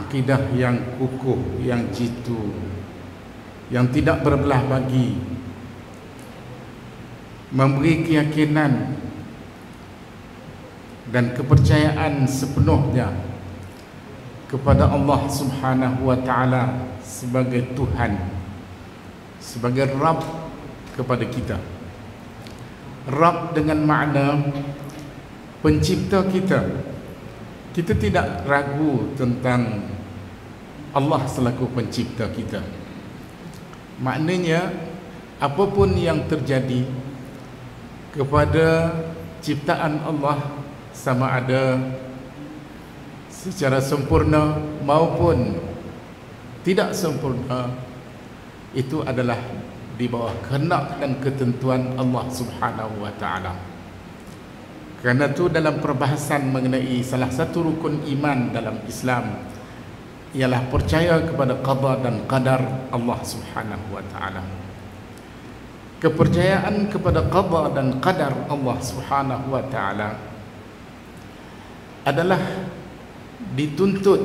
akidah yang kukuh, yang jitu, yang tidak berbelah bagi, memberi keyakinan dan kepercayaan sepenuhnya kepada Allah Subhanahu wa taala sebagai Tuhan, sebagai Rabb kepada kita. Rabb dengan makna pencipta kita. Kita tidak ragu tentang Allah selaku pencipta kita. Maknanya apapun yang terjadi kepada ciptaan Allah, sama ada secara sempurna maupun tidak sempurna, itu adalah di bawah kehendak dan ketentuan Allah Subhanahu wa taala. Kerana itu dalam perbahasan mengenai salah satu rukun iman dalam Islam ialah percaya kepada qada dan qadar Allah Subhanahu wa taala. Kepercayaan kepada qada dan qadar Allah Subhanahu wa taala adalah dituntut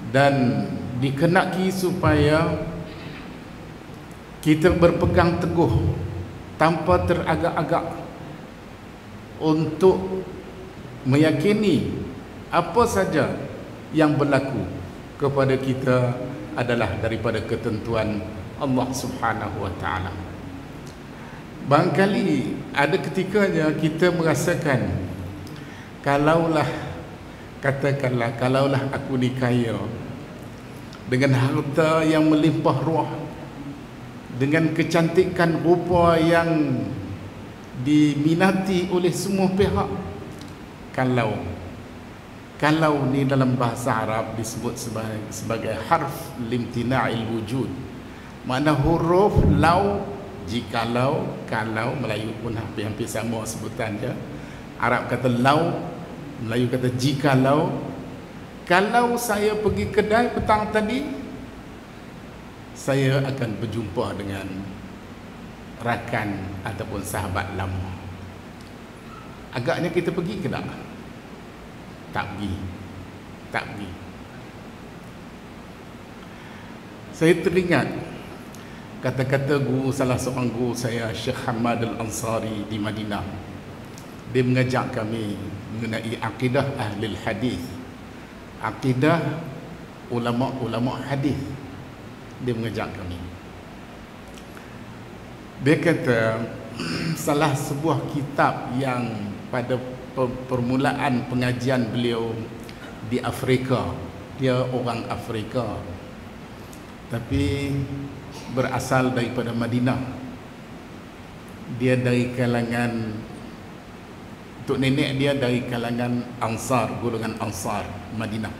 dan dikenaki supaya kita berpegang teguh tanpa teragak-agak untuk meyakini apa saja yang berlaku kepada kita adalah daripada ketentuan Allah Subhanahu wa taala. Barangkali ada ketikanya kita merasakan, katakanlah kalaulah aku ni kaya dengan harta yang melimpah ruah, dengan kecantikan rupa yang diminati oleh semua pihak. Kalau ni dalam bahasa Arab disebut sebagai harf limtina'il wujud. Makna huruf lau, jikalau, kalau. Melayu pun hampir-hampir sama sebutan je. Arab kata lau, Melayu kata jikalau. Kalau saya pergi kedai petang tadi, saya akan berjumpa dengan rakan ataupun sahabat lama. Agaknya kita pergi ke tak? Tak pergi. Saya teringat kata-kata salah seorang guru saya, Syekh Hamad Al-Ansari di Madinah. Dia mengajak kami mengenai akidah ahli hadis, akidah ulama-ulama hadis. Dia mengajak kami. Dia kata salah sebuah kitab yang pada permulaan pengajian beliau di Afrika, dia orang Afrika tapi berasal daripada Madinah. Dia dari kalangan, untuk nenek dia dari kalangan Ansar, golongan Ansar Madinah.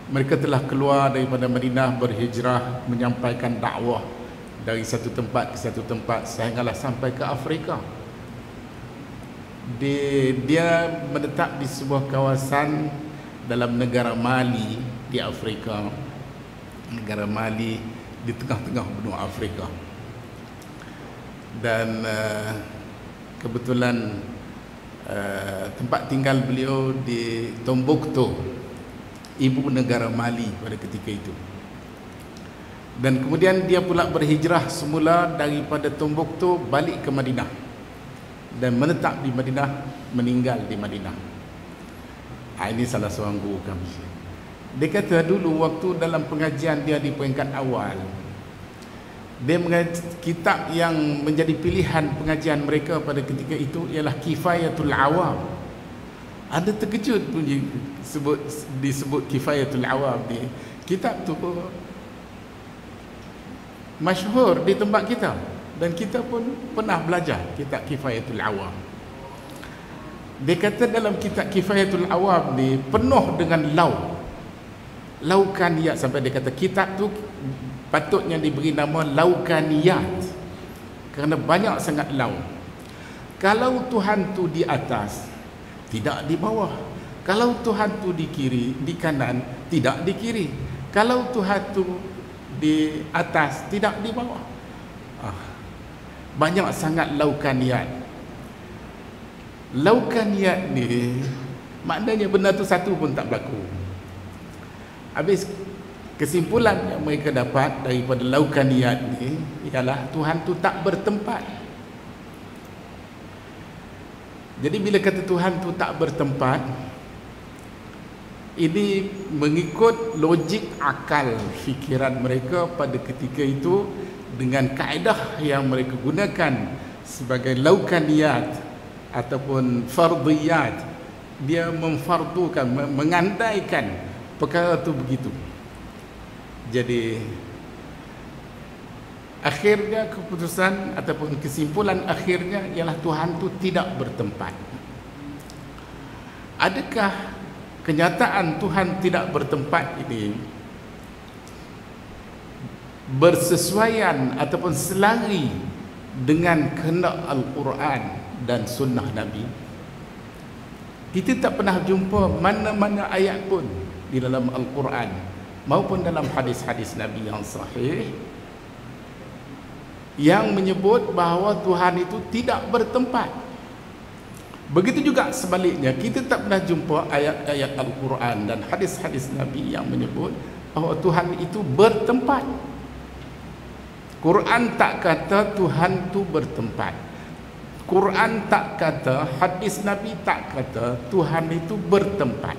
Mereka telah keluar daripada Madinah, berhijrah, menyampaikan dakwah dari satu tempat ke satu tempat sehinggalah sampai ke Afrika. Dia menetap di sebuah kawasan dalam negara Mali di Afrika. Negara Mali di tengah-tengah benua Afrika. Dan kebetulan tempat tinggal beliau di Tombouctou, ibu negara Mali pada ketika itu. Dan kemudian dia pula berhijrah semula daripada Tombouctou balik ke Madinah dan menetap di Madinah, meninggal di Madinah. Ini salah seorang guru kami. Dia kata dulu waktu dalam pengajian dia di peringkat awal, dia kitab yang menjadi pilihan pengajian mereka pada ketika itu ialah Kifayatul Awam. Ada terkejut pun disebut Kifayatul Awam. Kitab tu masyhur di tempat kita dan kita pun pernah belajar kitab Kifayatul Awam. Dia kata dalam kitab Kifayatul Awam ni penuh dengan laukaniyat, sampai dia kata kitab tu patutnya diberi nama laukaniyat kerana banyak sangat lau. Kalau Tuhan tu di atas, tidak di bawah. Kalau Tuhan tu di kiri, di kanan, tidak di kiri. Kalau Tuhan tu di atas, tidak di bawah. Banyak sangat laukaniyat. Laukaniyat ni maknanya benda tu satu pun tak berlaku. Habis kesimpulan yang mereka dapat daripada laukaniyat ni ialah Tuhan tu tak bertempat. Jadi bila kata Tuhan tu tak bertempat, ini mengikut logik akal fikiran mereka pada ketika itu dengan kaedah yang mereka gunakan sebagai laukaniyat ataupun fardiyat. Dia memfardukan, mengandaikan perkara itu begitu. Jadi akhirnya keputusan ataupun kesimpulan akhirnya ialah Tuhan itu tidak bertempat. Adakah kenyataan Tuhan tidak bertempat ini bersesuaian ataupun selari dengan kehendak Al-Quran dan Sunnah Nabi? Kita tak pernah jumpa mana-mana ayat pun di dalam Al-Quran maupun dalam hadis-hadis Nabi yang sahih yang menyebut bahawa Tuhan itu tidak bertempat. Begitu juga sebaliknya, kita tak pernah jumpa ayat-ayat Al-Quran dan hadis-hadis Nabi yang menyebut bahawa Tuhan itu bertempat. Quran tak kata Tuhan itu bertempat. Quran tak kata, hadis Nabi tak kata Tuhan itu bertempat.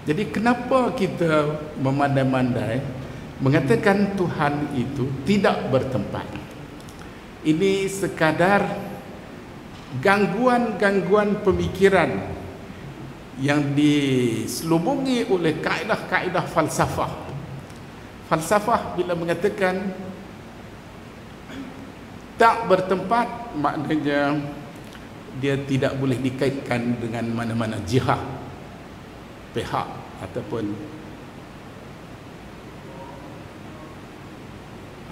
Jadi kenapa kita memandai-mandai mengatakan Tuhan itu tidak bertempat? Ini sekadar gangguan-gangguan pemikiran yang diselubungi oleh kaedah-kaedah falsafah. Falsafah bila mengatakan tak bertempat, maknanya dia tidak boleh dikaitkan dengan mana-mana jihad, pihak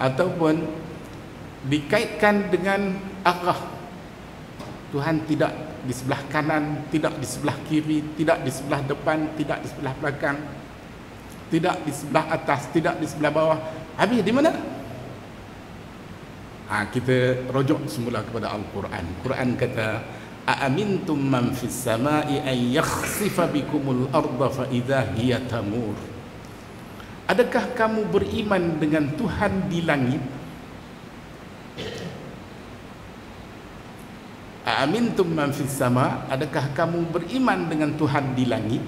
ataupun dikaitkan dengan arah. Tuhan tidak di sebelah kanan, tidak di sebelah kiri, tidak di sebelah depan, tidak di sebelah belakang, tidak di sebelah atas, tidak di sebelah bawah. Habis di mana? Kita rujuk semula kepada Al-Quran. Quran kata, "Aamintum man fis samai an yakhsifa bikumul arda fa idza hiya tamur." Adakah kamu beriman dengan Tuhan di langit? Aamintum man fis sama, adakah kamu beriman dengan Tuhan di langit?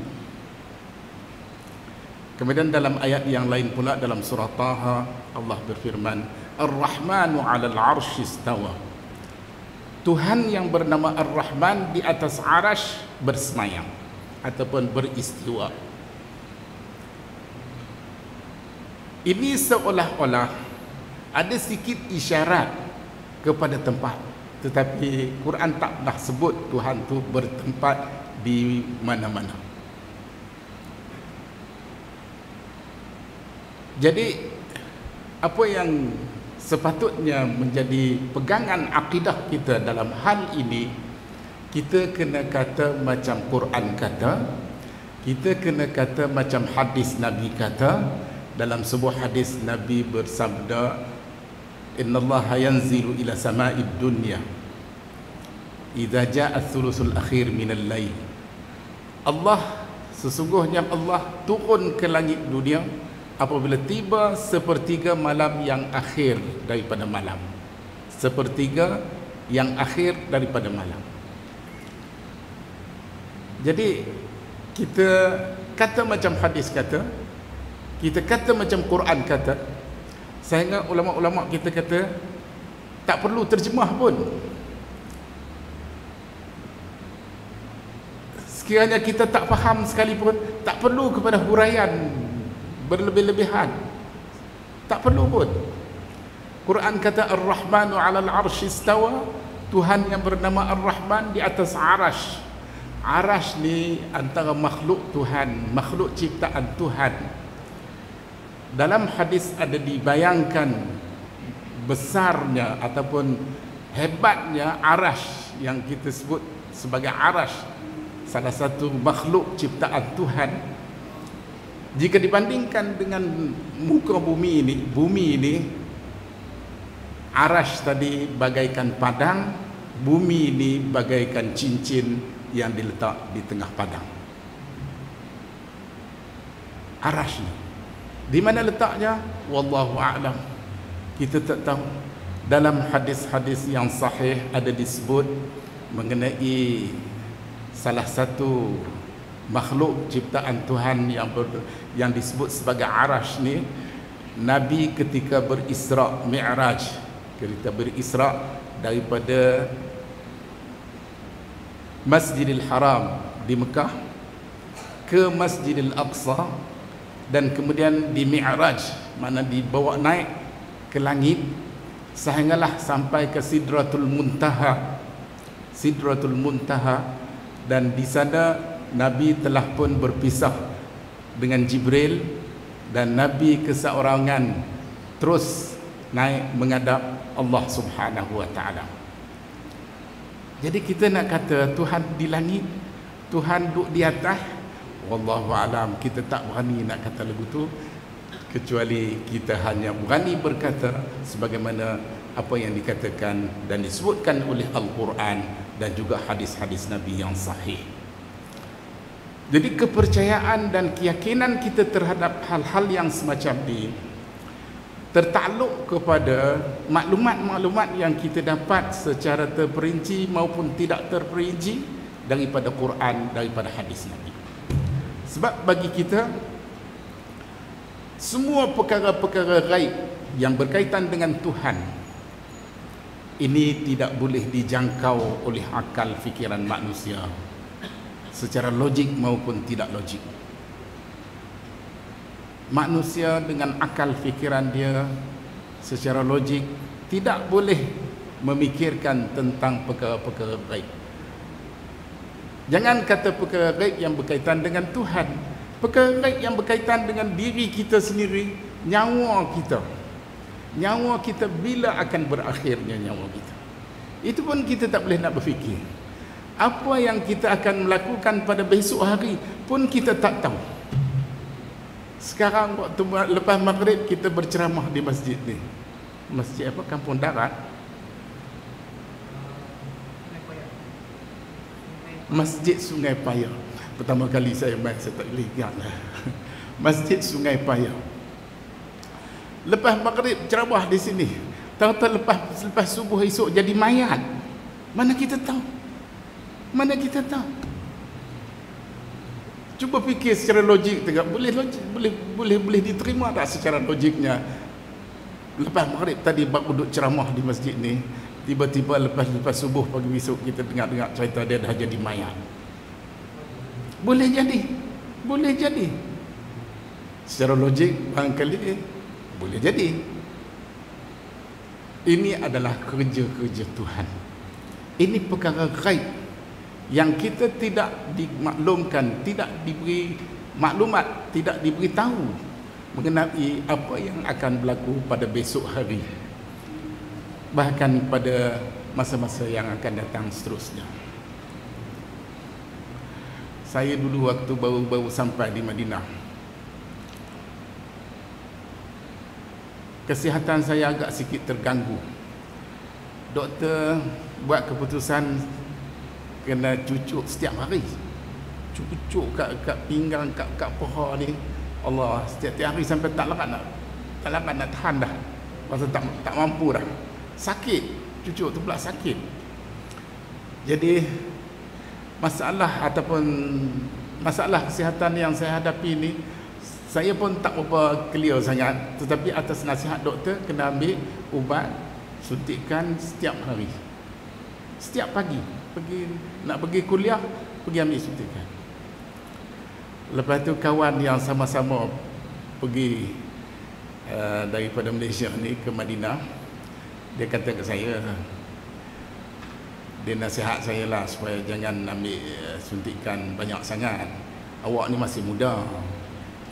Kemudian dalam ayat yang lain pula dalam surah Taha, Allah berfirman, Ar-Rahmanu 'alal 'arsy istawa. Tuhan yang bernama Ar-Rahman di atas arasy bersemayam ataupun beristiwa. Ini seolah-olah ada sikit isyarat kepada tempat, tetapi Quran tak pernah sebut Tuhan tu bertempat di mana-mana. Jadi apa yang sepatutnya menjadi pegangan akidah kita dalam hal ini, kita kena kata macam Quran kata, kita kena kata macam hadis Nabi kata. Dalam sebuah hadis Nabi bersabda, "Innallaha yanzilu ila sama'id dunya idza jaa ats-tsulusul akhir minal lail." Allah, sesungguhnya Allah turun ke langit dunia apabila tiba sepertiga malam yang akhir daripada malam. Sepertiga yang akhir daripada malam. Jadi kita kata macam hadis kata, kita kata macam Quran kata, sehingga ulama-ulama kita kata tak perlu terjemah pun. Sekiranya kita tak faham sekalipun, tak perlu kepada huraian berlebih-lebihan, tak perlu pun. Quran kata Ar-Rahmanu 'alal 'arsy istawa, Tuhan yang bernama Ar-Rahman di atas arasy. Arasy ni antara makhluk Tuhan, makhluk ciptaan Tuhan. Dalam hadis ada dibayangkan besarnya ataupun hebatnya arasy yang kita sebut sebagai arasy, salah satu makhluk ciptaan Tuhan. Jika dibandingkan dengan muka bumi ini arasy tadi bagaikan padang, bumi ini bagaikan cincin yang diletak di tengah padang. Arash ni. Di mana letaknya? Wallahu a'lam. Kita tak tahu. Dalam hadis-hadis yang sahih ada disebut mengenai salah satu makhluk ciptaan Tuhan yang disebut sebagai Arash ni, Nabi ketika berisra' Mi'raj, ketika berisra' daripada Masjidil Haram di Mekah ke Masjidil Aqsa, dan kemudian di Mi'raj, mana dibawa naik ke langit sehinggalah sampai ke Sidratul Muntaha. Sidratul Muntaha, dan di sana Nabi telah pun berpisah dengan Jibril, dan Nabi keseorangan terus naik menghadap Allah Subhanahu wa taala. Jadi kita nak kata Tuhan di langit, Tuhan duduk di atas, wallahu alam, kita tak berani nak kata lagu tu, kecuali kita hanya berani berkata sebagaimana apa yang dikatakan dan disebutkan oleh Al-Quran dan juga hadis-hadis Nabi yang sahih. Jadi kepercayaan dan keyakinan kita terhadap hal-hal yang semacam ini tertakluk kepada maklumat-maklumat yang kita dapat secara terperinci maupun tidak terperinci daripada Quran, daripada hadis Nabi. Sebab bagi kita, semua perkara-perkara gaib yang berkaitan dengan Tuhan ini tidak boleh dijangkau oleh akal fikiran manusia secara logik maupun tidak logik. Manusia dengan akal fikiran dia secara logik tidak boleh memikirkan tentang perkara-perkara gaib. Jangan kata perkara gaib yang berkaitan dengan Tuhan, perkara gaib yang berkaitan dengan diri kita sendiri, nyawa kita. Nyawa kita bila akan berakhirnya nyawa kita. Itu pun kita tak boleh nak berfikir. Apa yang kita akan melakukan pada besok hari pun kita tak tahu. Sekarang waktu lepas maghrib kita berceramah di masjid ni. Masjid apa? Kampung Darat. Masjid Sungai Payah. Pertama kali saya main, saya tak boleh ingat lah. Masjid Sungai Payah. Lepas maghrib ceramah di sini, tahu-tahu lepas subuh esok jadi mayat. Mana kita tahu? Mana kita tahu? Cuba fikir secara logik tengok, boleh diterima tak secara logiknya? Lepas maghrib tadi baru duduk ceramah di masjid ni, tiba-tiba lepas subuh pagi besok kita dengar cerita dia dah jadi mayat. Boleh jadi. Boleh jadi. Secara logik barangkali boleh jadi. Ini adalah kerja-kerja Tuhan. Ini perkara gaib yang kita tidak dimaklumkan, tidak diberi maklumat, tidak diberitahu mengenai apa yang akan berlaku pada besok hari, bahkan pada masa-masa yang akan datang seterusnya. Saya dulu waktu baru sampai di Madinah, kesihatan saya agak sikit terganggu. Doktor buat keputusan kena cucuk setiap hari. Cucuk kat pinggang, kat paha ni. Allah, setiap hari sampai tak larat nak tahan dah. Pasal tak mampu dah. Sakit. Cucuk tu pula sakit. Jadi masalah kesihatan yang saya hadapi ni, saya pun tak berapa clear sangat, tetapi atas nasihat doktor kena ambil ubat suntikan setiap hari. Setiap pagi nak pergi kuliah, pergi ambil suntikan. Lepas tu kawan yang sama-sama pergi daripada Malaysia ni ke Madinah, dia kata ke saya, dia nasihat saya lah supaya jangan ambil suntikan banyak sangat. Awak ni masih muda.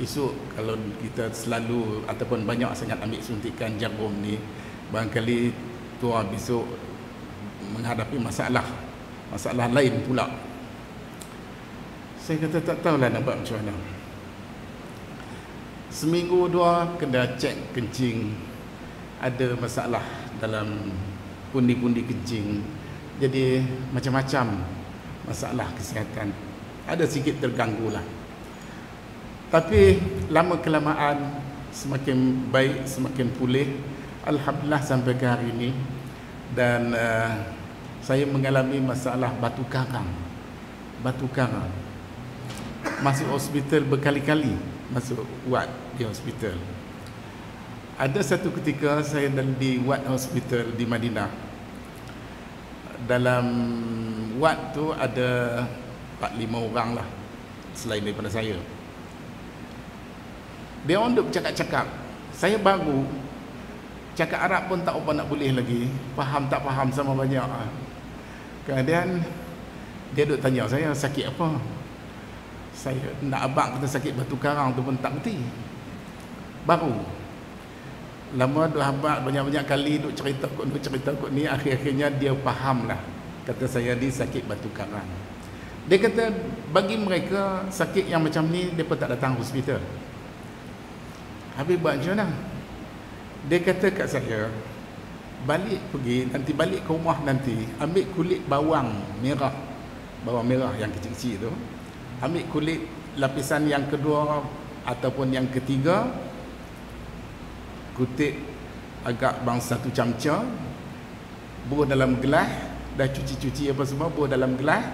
Esok kalau kita selalu ataupun banyak sangat ambil suntikan jarum ni, barangkali tua besok menghadapi masalah lain pula. Saya kata tak tahulah nak buat macam mana. Seminggu dua kena cek kencing, ada masalah dalam pundi-pundi kencing. Jadi macam-macam masalah kesihatan, ada sikit terganggu lah. Tapi lama kelamaan semakin baik, semakin pulih, alhamdulillah sampai ke hari ini. Dan saya mengalami masalah batu karang. Masuk hospital berkali-kali, masuk ward di hospital. Ada satu ketika saya di ward hospital di Madinah. Dalam ward tu ada 4-5 orang lah selain daripada saya. Dia orang duk bercakap-cakap. Saya baru cakap Arab pun tak apa nak boleh lagi. Faham tak faham sama banyak. Kemudian dia duk tanya saya sakit apa. Saya nak abang kata sakit batu karang tu pun tak berhenti. Baru lama duk habaq banyak-banyak kali duk cerita kot ni, akhir-akhirnya dia faham lah. Kata saya ni sakit batu karang. Dia kata bagi mereka sakit yang macam ni mereka tak datang hospital. Habis buat macam mana? Dia kata kat saya, nanti balik ke rumah nanti, ambil kulit bawang merah yang kecil-kecil tu, ambil kulit lapisan yang kedua ataupun yang ketiga, kutip agak bang 1 camca, buah dalam gelas, dah cuci apa semua, buah dalam gelas,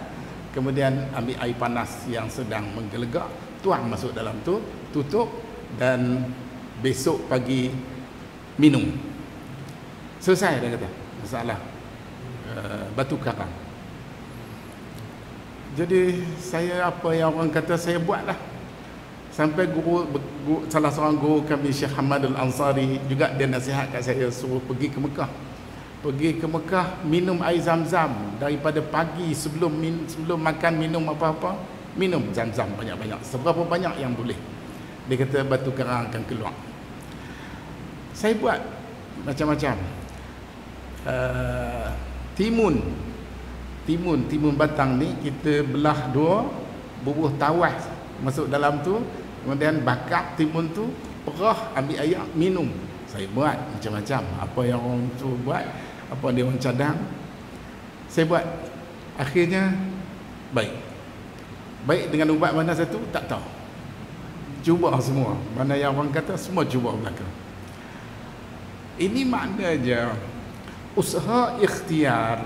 kemudian ambil air panas yang sedang menggelegak, tuang masuk dalam tu, tutup, dan besok pagi minum. Selesai, dia kata masalah batu karang. Jadi saya, apa yang orang kata, saya buatlah. Sampai salah seorang guru kami, Syekh Hamad Al-Ansari, juga dia nasihat kat saya suruh pergi ke Mekah. Pergi ke Mekah, minum air Zam-Zam daripada pagi, sebelum makan minum apa-apa, minum Zam-Zam banyak-banyak, seberapa banyak yang boleh. Dia kata batu karang akan keluar. Saya buat macam-macam. Timun batang ni kita belah 2, bubuh tawas masuk dalam tu, kemudian bakar timun tu, perah, ambil air, minum. Saya buat macam-macam. Apa yang orang tu buat, apa dia orang cadang, saya buat. Akhirnya baik dengan ubat mana satu tak tahu. Cuba semua. Mana yang orang kata, semua cuba belakang. Ini maknanya usaha ikhtiar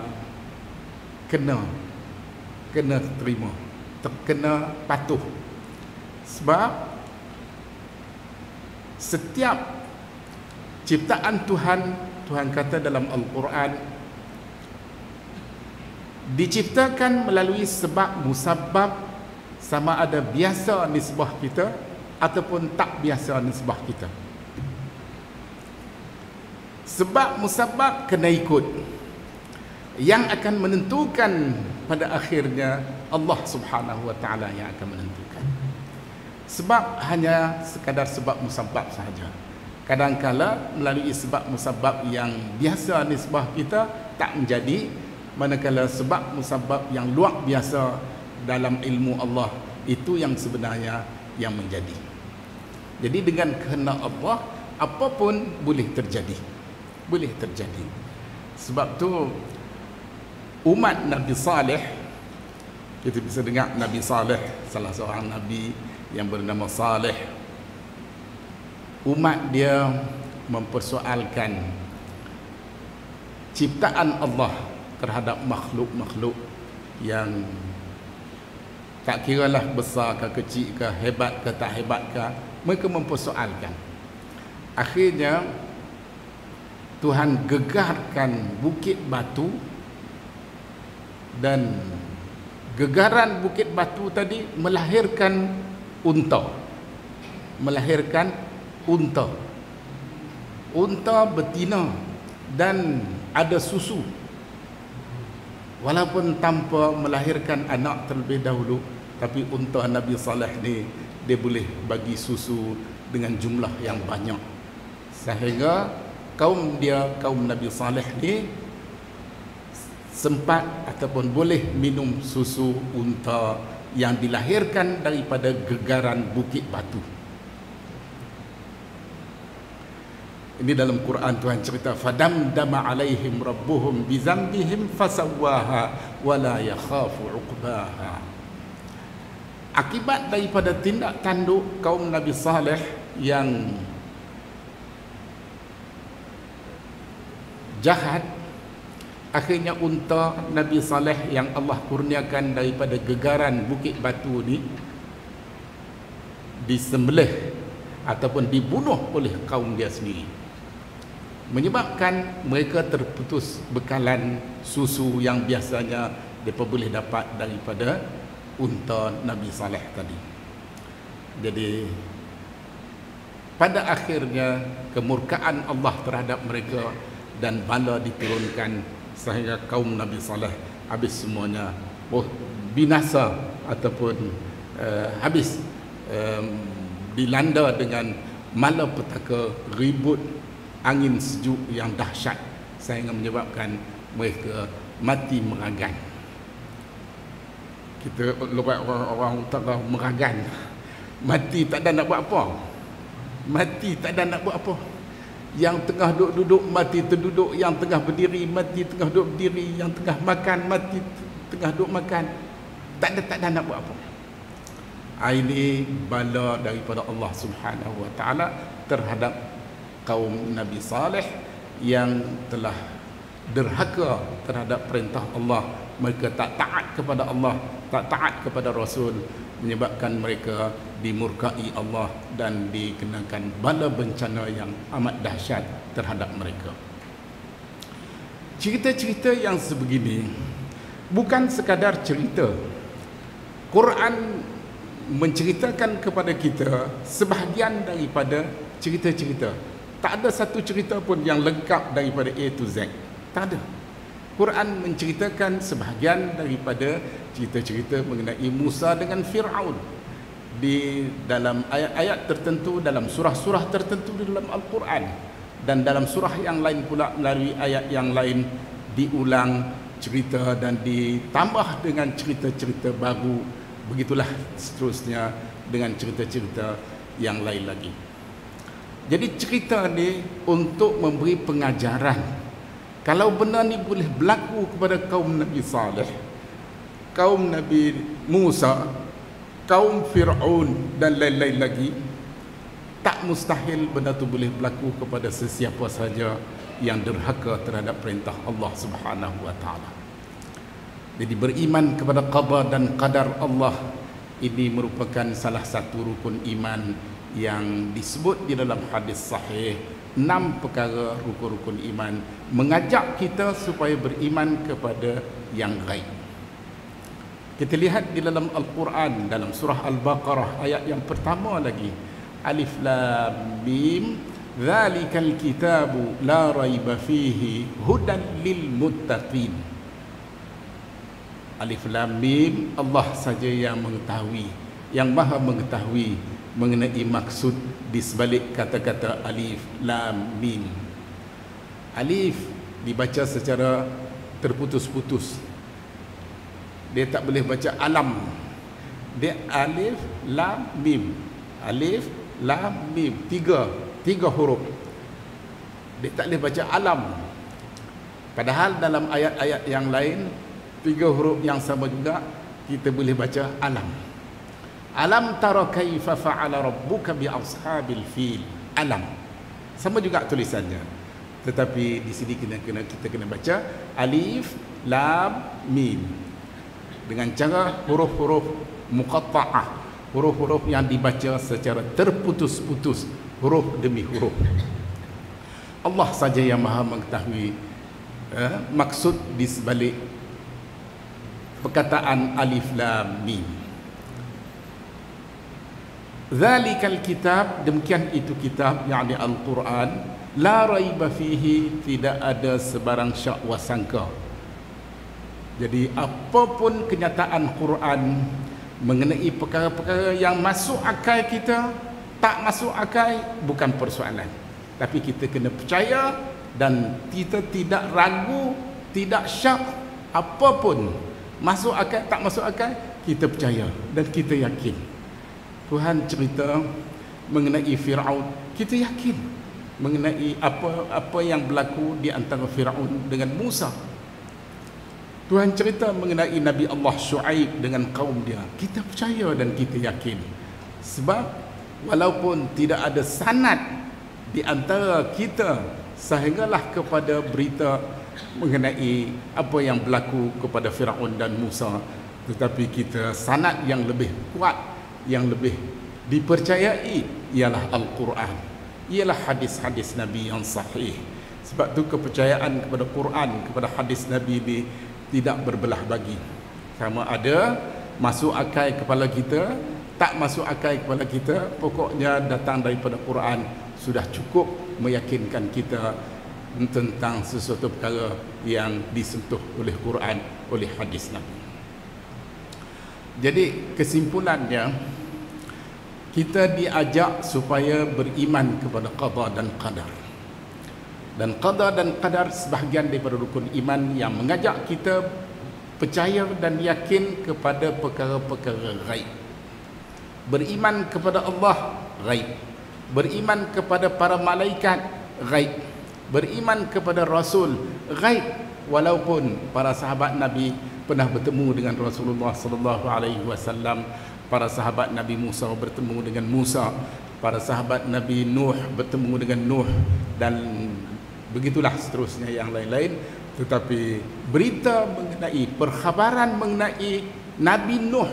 kena terima, kena patuh. Sebab setiap ciptaan Tuhan kata dalam Al-Quran, diciptakan melalui sebab musabab, sama ada biasa nisbah kita ataupun tak biasa nisbah kita. Sebab musabab kena ikut. Yang akan menentukan pada akhirnya Allah Subhanahu wa taala yang akan menentukan. Sebab hanya sekadar sebab musabab sahaja. Kadangkala melalui sebab musabab yang biasa nisbah kita tak menjadi, manakala sebab musabab yang luar biasa dalam ilmu Allah itu yang sebenarnya yang menjadi. Jadi dengan kehendak Allah, apapun boleh terjadi. Sebab tu umat Nabi Saleh, kita bisa dengar Nabi Saleh, salah seorang Nabi yang bernama Saleh, umat dia mempersoalkan ciptaan Allah terhadap makhluk-makhluk yang tak kiralah besar ke kecil ke, hebat ke tak hebat ke, mereka mempersoalkan. Akhirnya Tuhan gegarkan bukit batu, dan gegaran bukit batu tadi melahirkan unta. Unta betina dan ada susu. Walaupun tanpa melahirkan anak terlebih dahulu, tapi unta Nabi Saleh ni dia boleh bagi susu dengan jumlah yang banyak, sehingga kaum Nabi Saleh ni sempat ataupun boleh minum susu unta yang dilahirkan daripada gegaran bukit batu. Ini dalam Quran Tuhan cerita, fadamdama alaihim rabbuhum bizambihim fasawwaha wala yakhafu uqbaha. Akibat daripada tindak tanduk kaum Nabi Saleh yang jahat, akhirnya unta Nabi Saleh yang Allah kurniakan daripada gegaran bukit batu ni disembelih ataupun dibunuh oleh kaum dia sendiri, menyebabkan mereka terputus bekalan susu yang biasanya mereka boleh dapat daripada unta Nabi Saleh tadi. Jadi pada akhirnya kemurkaan Allah terhadap mereka dan bala diturunkan sehingga kaum Nabi Saleh habis semuanya binasa ataupun habis dilanda dengan malapetaka, ribut, angin sejuk yang dahsyat sehingga menyebabkan mereka mati meragan. Kita lupa orang utara meragan, mati tak ada nak buat apa, mati tak ada nak buat apa. Yang tengah duduk mati terduduk, yang tengah berdiri mati tengah duduk berdiri, yang tengah makan mati tengah duduk makan, tak ada nak buat apa. Ini bala daripada Allah Subhanahu wa taala terhadap kaum Nabi Saleh yang telah derhaka terhadap perintah Allah. Mereka tak taat kepada Allah, tak taat kepada Rasul, menyebabkan mereka dimurkai Allah dan dikenakan bala bencana yang amat dahsyat terhadap mereka. Cerita-cerita yang sebegini bukan sekadar cerita. Quran menceritakan kepada kita sebahagian daripada cerita-cerita. Tak ada satu cerita pun yang lengkap daripada A to Z. Tak ada. Quran menceritakan sebahagian daripada cerita-cerita mengenai Musa dengan Fir'aun di dalam ayat-ayat tertentu, dalam surah-surah tertentu di dalam Al-Quran, dan dalam surah yang lain pula melalui ayat yang lain diulang cerita dan ditambah dengan cerita-cerita baru. Begitulah seterusnya dengan cerita-cerita yang lain lagi. Jadi cerita ni untuk memberi pengajaran. Kalau benar ni boleh berlaku kepada kaum Nabi Saleh, kaum Nabi Musa, kaum Fir'aun dan lain-lain lagi, tak mustahil benda tu boleh berlaku kepada sesiapa saja yang derhaka terhadap perintah Allah Subhanahu wa taala. Jadi beriman kepada qada dan qadar Allah ini merupakan salah satu rukun iman yang disebut di dalam hadis sahih. 6 perkara rukun-rukun iman mengajak kita supaya beriman kepada yang gaib. Kita lihat di dalam Al-Quran, dalam surah Al-Baqarah ayat yang pertama lagi, Alif Lam Mim, Dzalikal kitabu la raiba fihi hudan lil muttaqin. Alif Lam Mim, Allah saja yang mengetahui, yang maha mengetahui mengenai maksud di sebalik kata-kata Alif Lam Mim. Alif dibaca secara terputus-putus. Dia tak boleh baca alam. Dia Alif Lam Mim. Alif Lam Mim. Tiga huruf. Dia tak boleh baca alam. Padahal dalam ayat-ayat yang lain 3 huruf yang sama juga kita boleh baca alam. Alam tara kaifa fa'ala rabbuka bi ashabil fil. Alam. Sama juga tulisannya. Tetapi di sini kita kena baca Alif Lam Mim dengan cara huruf-huruf muqatta'ah, huruf-huruf yang dibaca secara terputus-putus, huruf demi huruf. Allah saja yang maha mengetahui maksud di sebalik perkataan Alif Lam Mim. Zalikal kitab, demikian itu kitab, yakni Al-Quran, la raiba fihi, tidak ada sebarang syak wa sangka. Jadi apapun kenyataan Quran mengenai perkara-perkara yang masuk akal kita, tak masuk akal, bukan persoalan. Tapi kita kena percaya dan kita tidak ragu, tidak syak apapun. Masuk akal, tak masuk akal, kita percaya dan kita yakin. Tuhan cerita mengenai Fir'aun, kita yakin mengenai apa yang berlaku di antara Fir'aun dengan Musa. Tuhan cerita mengenai Nabi Allah Shu'aib dengan kaum dia. Kita percaya dan kita yakin. Sebab walaupun tidak ada sanad di antara kita sehinggalah kepada berita mengenai apa yang berlaku kepada Firaun dan Musa, tetapi kita sanad yang lebih kuat, yang lebih dipercayai ialah Al-Quran, ialah hadis-hadis Nabi yang sahih. Sebab tu kepercayaan kepada Quran, kepada hadis Nabi ini tidak berbelah bagi. Sama ada masuk akal kepala kita, tak masuk akal kepala kita, pokoknya datang daripada Quran sudah cukup meyakinkan kita tentang sesuatu perkara yang disentuh oleh Quran, oleh hadis Nabi. Jadi kesimpulannya, kita diajak supaya beriman kepada qada dan qadar. Dan qada dan qadar sebahagian daripada rukun iman yang mengajak kita percaya dan yakin kepada perkara-perkara ghaib. Beriman kepada Allah ghaib, beriman kepada para malaikat ghaib, beriman kepada Rasul ghaib. Walaupun para sahabat Nabi pernah bertemu dengan Rasulullah sallallahu alaihi wasallam, para sahabat Nabi Musa bertemu dengan Musa, para sahabat Nabi Nuh bertemu dengan Nuh, dan begitulah seterusnya yang lain-lain. Tetapi berita mengenai, perkhabaran mengenai Nabi Nuh,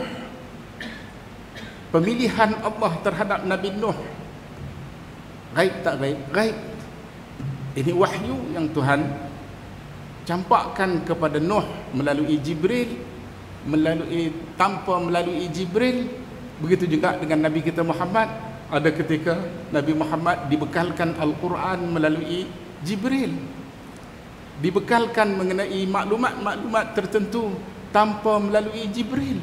pemilihan Allah terhadap Nabi Nuh, ghaib tak ghaib? Ghaib. Ini wahyu yang Tuhan campakkan kepada Nuh melalui Jibril, tanpa melalui Jibril. Begitu juga dengan Nabi kita Muhammad. Ada ketika Nabi Muhammad dibekalkan Al-Quran melalui Jibril, dibekalkan mengenai maklumat-maklumat tertentu tanpa melalui Jibril.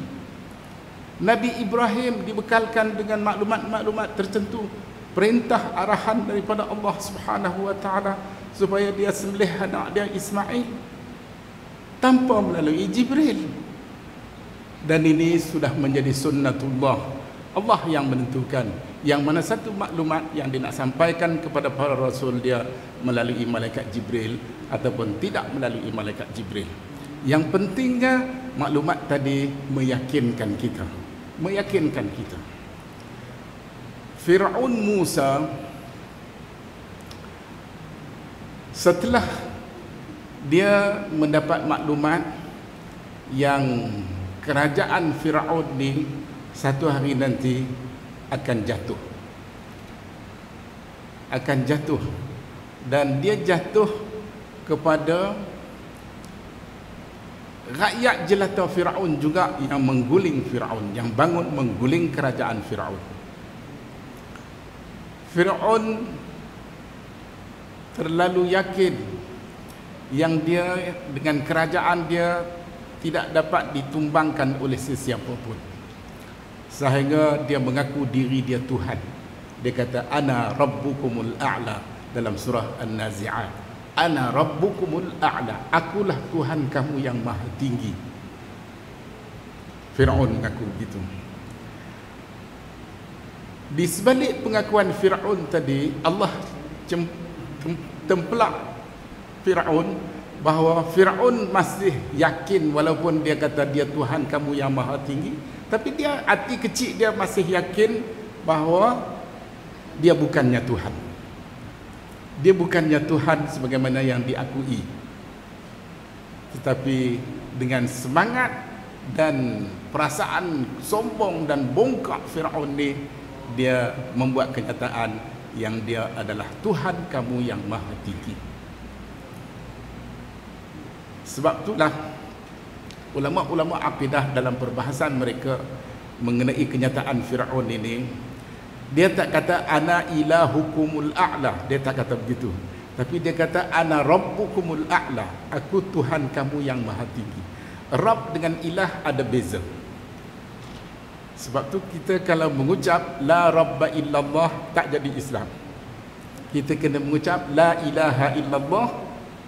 Nabi Ibrahim dibekalkan dengan maklumat-maklumat tertentu, perintah arahan daripada Allah Subhanahu wa taala supaya dia sembelih anak dia Ismail, tanpa melalui Jibril. Dan ini sudah menjadi sunnatullah, Allah yang menentukan yang mana satu maklumat yang dia nak sampaikan kepada para rasul dia melalui malaikat Jibril ataupun tidak melalui malaikat Jibril. Yang pentingnya maklumat tadi meyakinkan kita, meyakinkan kita. Fir'aun Musa setelah dia mendapat maklumat yang kerajaan Fir'aun ni satu hari nanti akan jatuh, dan dia jatuh kepada rakyat jelata Fir'aun juga yang mengguling Fir'aun, yang bangun mengguling kerajaan Fir'aun. Fir'aun terlalu yakin yang dia dengan kerajaan dia tidak dapat ditumbangkan oleh sesiapa pun, sehingga dia mengaku diri dia Tuhan. Dia kata ana rabbukumul a'la dalam surah An-Nazi'at. Ana rabbukumul a'la, akulah Tuhan kamu yang maha tinggi. Fir'aun mengaku begitu. Di sebalik pengakuan Fir'aun tadi, Allah tempelak Fir'aun bahawa Fir'aun masih yakin walaupun dia kata dia Tuhan kamu yang maha tinggi, tapi dia hati kecil dia masih yakin bahawa dia bukannya Tuhan. Dia bukannya Tuhan sebagaimana yang diakui. Tetapi dengan semangat dan perasaan sombong dan bongkak Fir'aun ni, dia membuat kenyataan yang dia adalah Tuhan kamu yang maha tinggi. Sebab itulah ulama-ulama akidah dalam perbahasan mereka mengenai kenyataan Fir'aun ini, dia tak kata ana ilahukumul a'la, dia tak kata begitu, tapi dia kata ana rabbukumul a'la, aku Tuhan kamu yang maha tinggi. Rabb dengan ilah ada beza. Sebab tu kita kalau mengucap la rabba illallah tak jadi Islam. Kita kena mengucap la ilaha illallah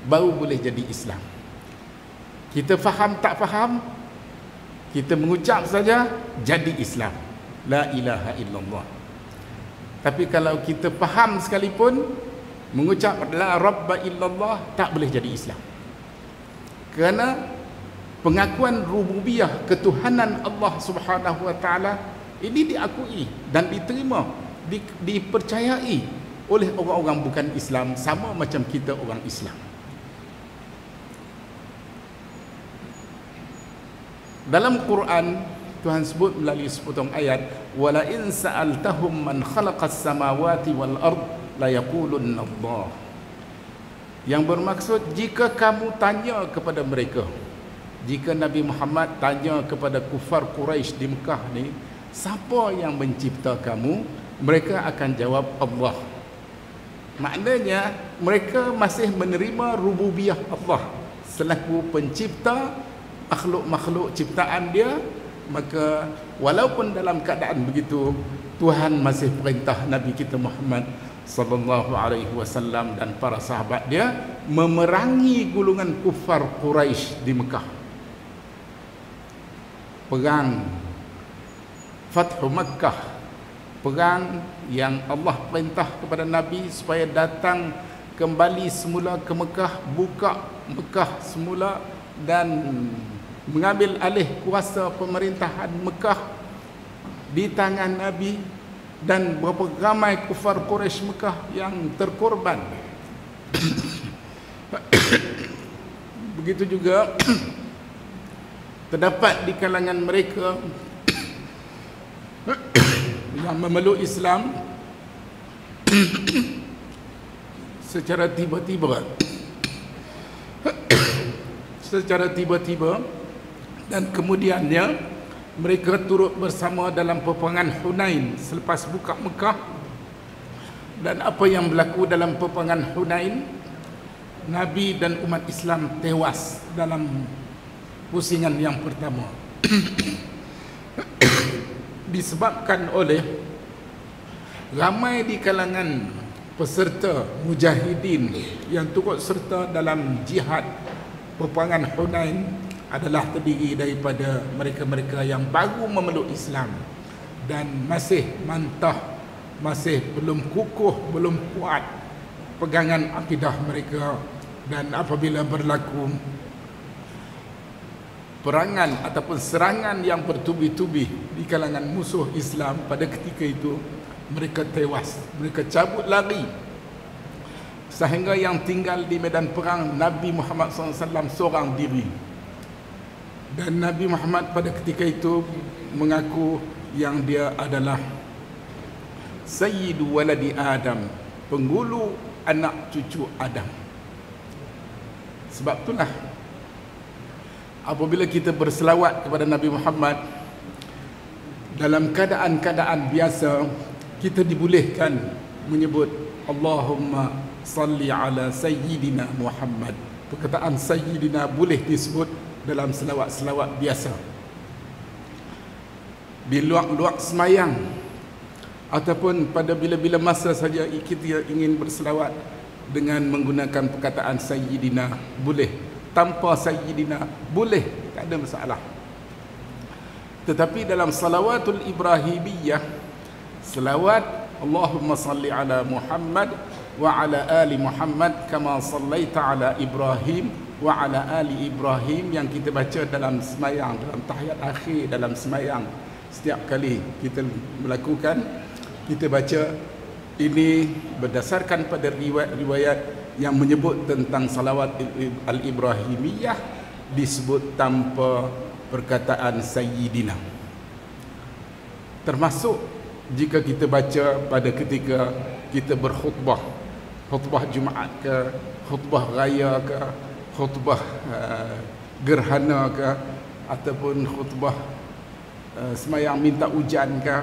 baru boleh jadi Islam. Kita faham tak faham, kita mengucap saja jadi Islam, la ilaha illallah. Tapi kalau kita faham sekalipun, mengucap la rabba illallah tak boleh jadi Islam. Kerana pengakuan rububiyah, ketuhanan Allah Subhanahu wa taala ini diakui dan diterima, dipercayai oleh orang-orang bukan Islam sama macam kita orang Islam. Dalam Quran Tuhan sebut melalui sepotong ayat, wala in sa'altahum man khalaqas samawati wal ard la yaqulunna Allah. Yang bermaksud, jika kamu tanya kepada mereka, jika Nabi Muhammad tanya kepada kufar Quraisy di Mekah ni, siapa yang mencipta kamu? Mereka akan jawab Allah. Maknanya mereka masih menerima rububiyah Allah selaku pencipta makhluk-makhluk ciptaan dia. Maka walaupun dalam keadaan begitu, Tuhan masih perintah Nabi kita Muhammad sallallahu alaihi wasallam dan para sahabat dia memerangi golongan kufar Quraisy di Mekah. Perang Fathu Makkah, perang yang Allah perintah kepada Nabi supaya datang kembali semula ke Mekah, buka Mekah semula dan mengambil alih kuasa pemerintahan Mekah di tangan Nabi, dan berapa ramai kufar Quraisy Mekah yang terkorban. Begitu juga terdapat di kalangan mereka yang memeluk Islam secara tiba-tiba dan kemudiannya mereka turut bersama dalam peperangan Hunain selepas buka Mekah. Dan apa yang berlaku dalam peperangan Hunain, Nabi dan umat Islam tewas dalam pusingan yang pertama. Disebabkan oleh ramai di kalangan peserta mujahidin yang turut serta dalam jihad peperangan Hunain adalah terdiri daripada mereka-mereka yang baru memeluk Islam dan masih mantah, masih belum kukuh, belum kuat pegangan akidah mereka. Dan apabila berlaku perangan ataupun serangan yang bertubi-tubi di kalangan musuh Islam pada ketika itu, mereka tewas, mereka cabut lari, sehingga yang tinggal di medan perang Nabi Muhammad SAW seorang diri. Dan Nabi Muhammad pada ketika itu mengaku yang dia adalah Sayyidu waladi Adam, penghulu anak cucu Adam. Sebab itulah apabila kita berselawat kepada Nabi Muhammad dalam keadaan-keadaan biasa, kita dibolehkan menyebut Allahumma salli ala Sayyidina Muhammad. Perkataan Sayyidina boleh disebut dalam selawat-selawat biasa. Di luar semayang ataupun pada bila-bila masa saja kita ingin berselawat dengan menggunakan perkataan Sayyidina boleh, tanpa Sayyidina boleh, tak ada masalah. Tetapi dalam salawatul Ibrahimiyah, selawat Allahumma salli ala Muhammad wa ala ali Muhammad kama sallaita ala Ibrahim wa ala ali Ibrahim, yang kita baca dalam semayang, dalam tahiyat akhir dalam semayang, setiap kali kita melakukan, kita baca ini berdasarkan pada riwayat yang menyebut tentang salawat al-Ibrahimiyah disebut tanpa perkataan Sayyidina. Termasuk jika kita baca pada ketika kita berkhutbah, khutbah Jumaat ke, khutbah raya ke, khutbah gerhana ke, ataupun khutbah semayang minta hujan ke,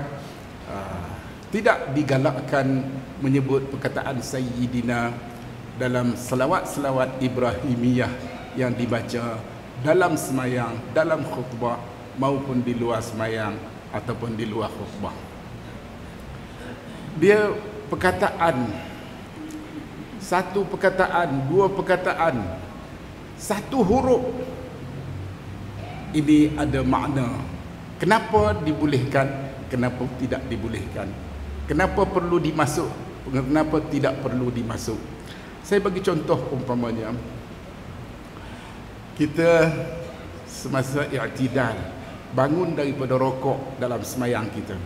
tidak digalakkan menyebut perkataan Sayyidina dalam selawat-selawat Ibrahimiyah yang dibaca dalam semayang, dalam khutbah maupun di luar semayang ataupun di luar khutbah. Dia perkataan, satu perkataan, dua perkataan, satu huruf, ini ada makna. Kenapa dibolehkan, kenapa tidak dibolehkan, kenapa perlu dimasuk, kenapa tidak perlu dimasuk. Saya bagi contoh umpamanya, kita semasa i'tidal, bangun daripada rokok dalam semayang kita.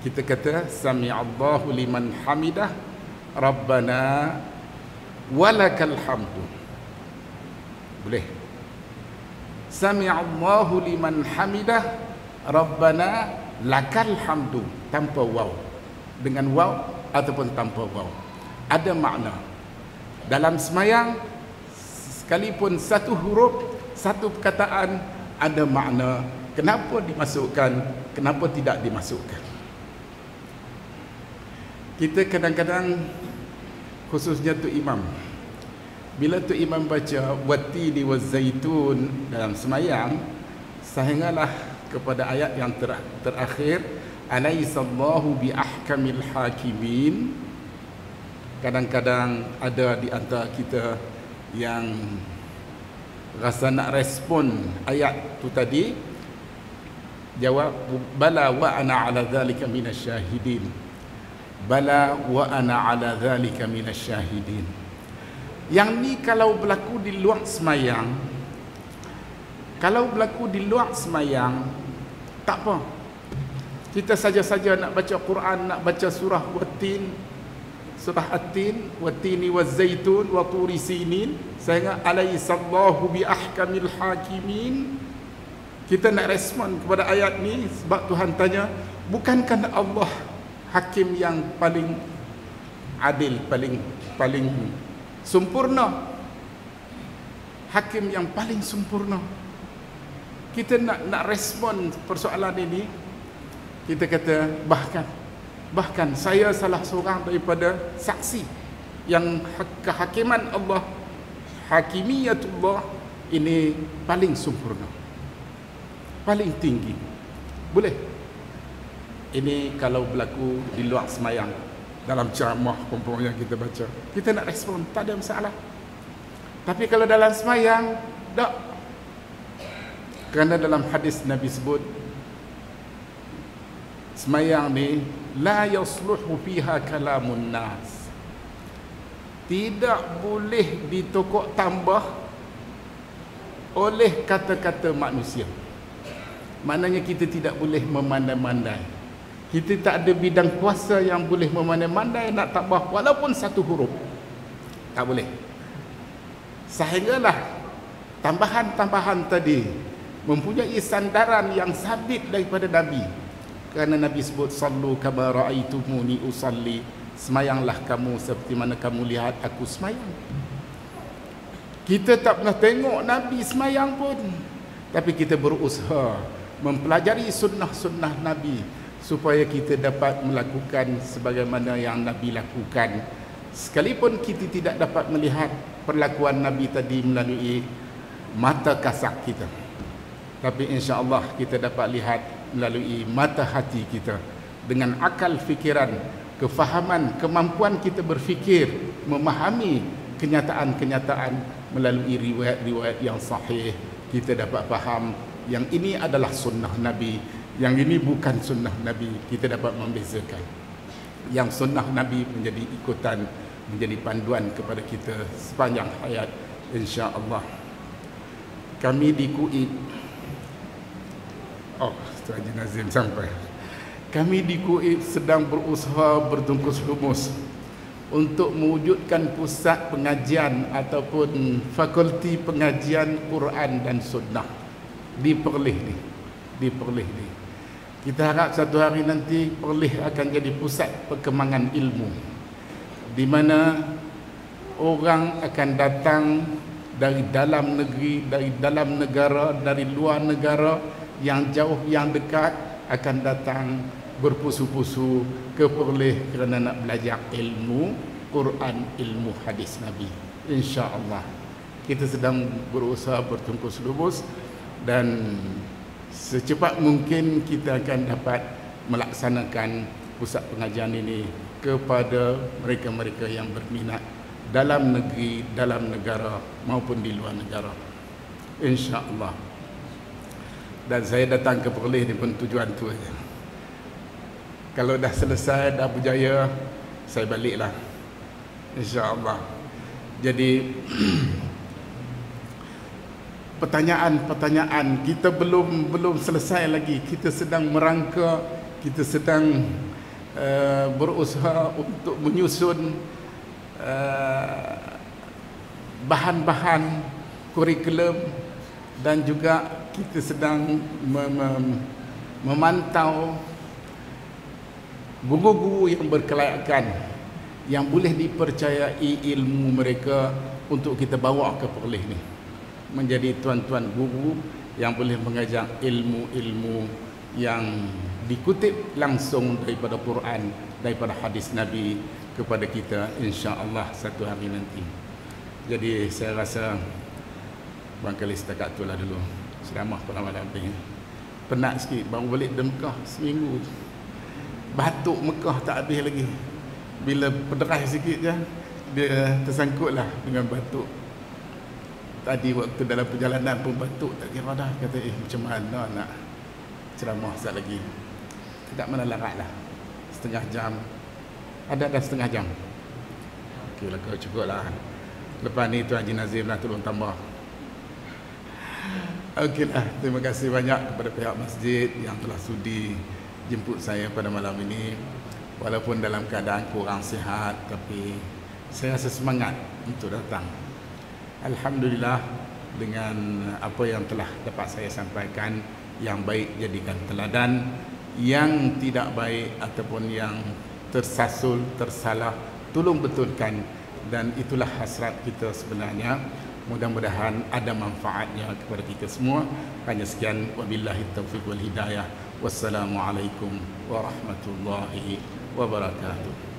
Kita kata sami'allahu liman hamidah rabbana walakal hamdu. Boleh. Sami'allahu liman hamidah rabbana lakal hamdu, tanpa waw, dengan waw ataupun tanpa waw. Ada makna dalam semayang, sekalipun satu huruf, satu perkataan ada makna. Kenapa dimasukkan, kenapa tidak dimasukkan? Kita kadang-kadang, khususnya tu imam, bila tu imam baca wattini wazzaitun dalam semayang, sehinggalah kepada ayat yang terakhir, alaisallahu biahkamil hakimin. Kadang-kadang ada di antara kita yang rasa nak respon ayat tu tadi, jawab bala wa ana ala dhalika minasyahidin. Bala wa ana ala dhalika minasyahidin. Yang ni kalau berlaku di luar semayang, kalau berlaku di luar semayang, tak apa. Kita saja-saja nak baca Quran, nak baca surah Wattin, surah At-Tin, Wattini wazzaitun wa turi sinin, sehingga alaisallahu bi ahkamil hakimin. Kita nak respon kepada ayat ni sebab Tuhan tanya, bukankah Allah hakim yang paling adil, paling sempurna, hakim yang paling sempurna. Kita nak respon persoalan ini, kita kata bahkan saya salah seorang daripada saksi yang kehakiman Allah, hakimiyatullah ini paling sempurna, paling tinggi. Boleh. Ini kalau berlaku di luar semayang, dalam ceramah perempuan yang kita baca, kita nak respon, tak ada masalah. Tapi kalau dalam semayang, tak. Kerana dalam hadis Nabi sebut, semayang ni la yasluhu fiha kalamun nas, tidak boleh ditokok tambah oleh kata-kata manusia. Maknanya kita tidak boleh memandai-mandai. Kita tak ada bidang kuasa yang boleh memandai-mandai nak tambah walaupun satu huruf. Tak boleh. Sehinggalah tambahan-tambahan tadi mempunyai sandaran yang sabit daripada Nabi. Kerana Nabi sebut sallu kama ra'aitumuni usalli, semayanglah kamu seperti mana kamu lihat aku semayang. Kita tak pernah tengok Nabi semayang pun, tapi kita berusaha mempelajari sunnah-sunnah Nabi supaya kita dapat melakukan sebagaimana yang Nabi lakukan. Sekalipun kita tidak dapat melihat perlakuan Nabi tadi melalui mata kasar kita, tapi insya-Allah kita dapat lihat melalui mata hati kita, dengan akal fikiran, kefahaman, kemampuan kita berfikir, memahami kenyataan-kenyataan melalui riwayat-riwayat yang sahih. Kita dapat faham yang ini adalah sunnah Nabi, yang ini bukan sunnah Nabi. Kita dapat membezakan. Yang sunnah Nabi menjadi ikutan, menjadi panduan kepada kita sepanjang hayat, insya-Allah. Kami di Kuwait, Tuan Haji Nazim sampai. Kami di Kuwait sedang berusaha bertungkus lumus untuk mewujudkan pusat pengajian ataupun fakulti pengajian Quran dan Sunnah di Perlis ni. Kita harap satu hari nanti Perlis akan jadi pusat perkembangan ilmu, di mana orang akan datang dari dalam negeri, dari dalam negara, dari luar negara, yang jauh yang dekat akan datang berpusu-pusu ke Perlis kerana nak belajar ilmu Quran, ilmu hadis Nabi. Insya-Allah kita sedang berusaha bertungkus lumus, dan secepat mungkin kita akan dapat melaksanakan pusat pengajian ini kepada mereka-mereka yang berminat dalam negeri, dalam negara maupun di luar negara, insya-Allah. Dan saya datang ke Perlis ni pun tujuan tu aja. Kalau dah selesai, dah berjaya, saya baliklah, insya-Allah. Jadi pertanyaan-pertanyaan. Kita belum selesai lagi. Kita sedang merangka, kita sedang berusaha untuk menyusun bahan-bahan kurikulum, dan juga kita sedang memantau guru-guru yang berkelayakan, yang boleh dipercayai ilmu mereka untuk kita bawa ke Perlis ni, menjadi tuan-tuan guru yang boleh mengajar ilmu-ilmu yang dikutip langsung daripada Quran, daripada hadis Nabi kepada kita, insya-Allah satu hari nanti. Jadi saya rasa barangkali setakat itulah dulu. Ceramah pada malam ni penat sikit, baru balik dari Mekah seminggu. Batuk Mekah tak habis lagi. Bila pederai sikit je, dia tersangkutlah dengan batuk. Tadi waktu dalam perjalanan pun batuk tak kira dah. Kata macam mana nak ceramah sekali lagi. Tak mana larat lah. Setengah jam. Ada setengah jam. Okey lah, kau cukup lah. Lepas ni Tuan Haji Nazim nak tolong tambah. Okeylah, terima kasih banyak kepada pihak masjid yang telah sudi jemput saya pada malam ini. Walaupun dalam keadaan kurang sihat, tapi saya rasa semangat untuk datang. Alhamdulillah, dengan apa yang telah dapat saya sampaikan, yang baik jadikan teladan, yang tidak baik ataupun yang tersasul, tersalah, tolong betulkan. Dan itulah hasrat kita sebenarnya. Mudah-mudahan ada manfaatnya kepada kita semua. Hanya sekian, wabillahi taufiq wal hidayah. Wassalamualaikum warahmatullahi wabarakatuh.